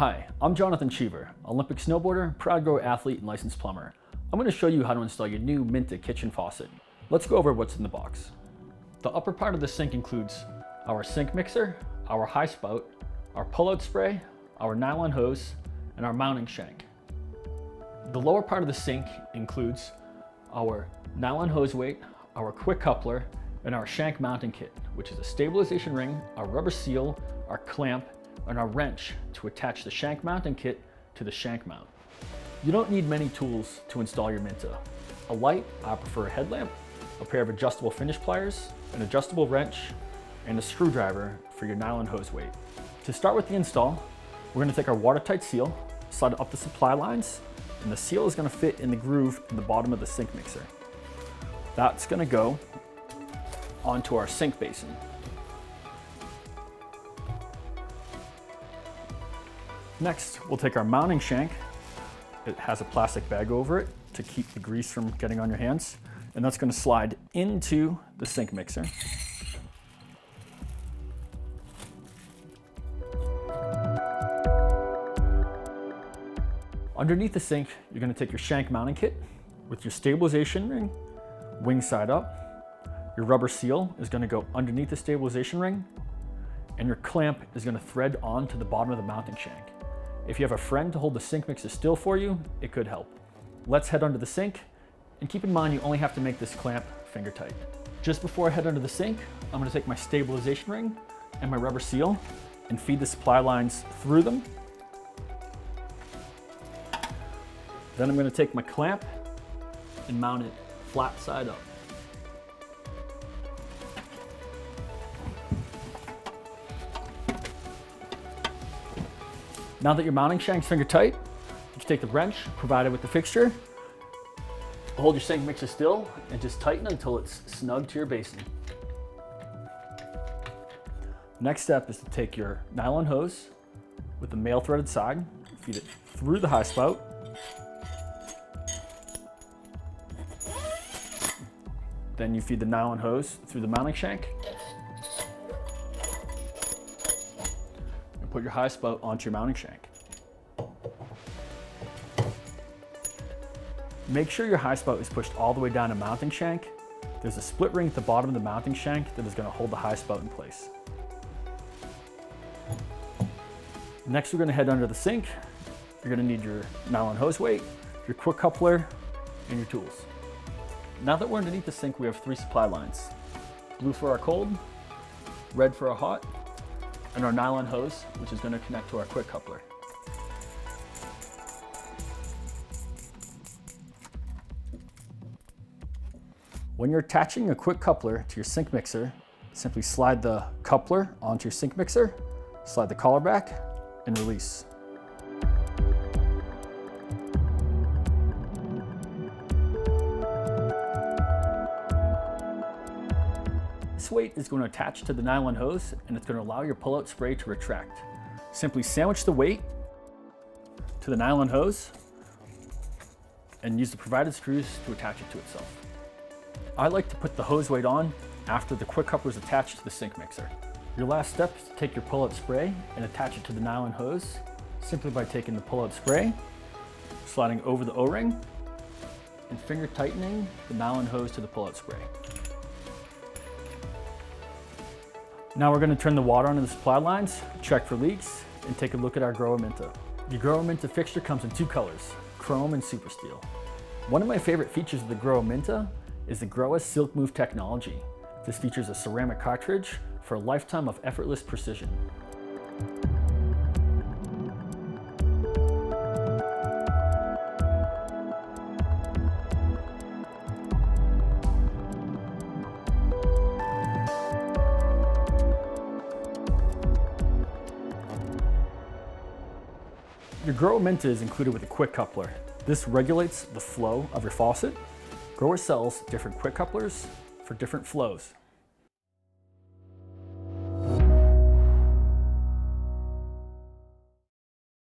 Hi, I'm Jonathan Cheever, Olympic snowboarder, proud GROHE athlete, and licensed plumber. I'm going to show you how to install your new Minta kitchen faucet. Let's go over what's in the box. The upper part of the sink includes our sink mixer, our high spout, our pull-out spray, our nylon hose, and our mounting shank. The lower part of the sink includes our nylon hose weight, our quick coupler, and our shank mounting kit, which is a stabilization ring, our rubber seal, our clamp, and our wrench to attach the shank mounting kit to the shank mount. You don't need many tools to install your Minta. A light, I prefer a headlamp, a pair of adjustable finish pliers, an adjustable wrench, and a screwdriver for your nylon hose weight. To start with the install, we're going to take our watertight seal, slide it up the supply lines, and the seal is going to fit in the groove in the bottom of the sink mixer. That's going to go onto our sink basin. Next, we'll take our mounting shank. It has a plastic bag over it to keep the grease from getting on your hands. And that's going to slide into the sink mixer. Underneath the sink, you're going to take your shank mounting kit with your stabilization ring, wing side up. Your rubber seal is going to go underneath the stabilization ring, and your clamp is going to thread onto the bottom of the mounting shank. If you have a friend to hold the sink mixer still for you, it could help. Let's head under the sink, and keep in mind you only have to make this clamp finger tight. Just before I head under the sink, I'm going to take my stabilization ring and my rubber seal and feed the supply lines through them. Then I'm going to take my clamp and mount it flat side up. Now that your mounting shank's finger tight, you can take the wrench provided with the fixture, hold your sink mixer still, and just tighten until it's snug to your basin. Next step is to take your nylon hose with the male threaded side, feed it through the high spout, then you feed the nylon hose through the mounting shank, put your high spout onto your mounting shank. Make sure your high spout is pushed all the way down to mounting shank. There's a split ring at the bottom of the mounting shank that is going to hold the high spout in place. Next, we're going to head under the sink. You're going to need your nylon hose weight, your quick coupler, and your tools. Now that we're underneath the sink, we have 3 supply lines. Blue for our cold, red for our hot, and our nylon hose, which is going to connect to our quick coupler. When you're attaching a quick coupler to your sink mixer, simply slide the coupler onto your sink mixer, slide the collar back, and release. This weight is going to attach to the nylon hose, and it's going to allow your pull-out spray to retract. Simply sandwich the weight to the nylon hose and use the provided screws to attach it to itself. I like to put the hose weight on after the quick coupler is attached to the sink mixer. Your last step is to take your pull-out spray and attach it to the nylon hose simply by taking the pull-out spray, sliding over the O-ring, and finger tightening the nylon hose to the pull-out spray. Now we're going to turn the water onto the supply lines, check for leaks, and take a look at our GROHE Minta. The GROHE Minta fixture comes in 2 colors, chrome and super steel. One of my favorite features of the GROHE Minta is the GROHE Silk Move technology. This features a ceramic cartridge for a lifetime of effortless precision. Your GROHE Minta is included with a quick coupler. This regulates the flow of your faucet. GROHE sells different quick couplers for different flows.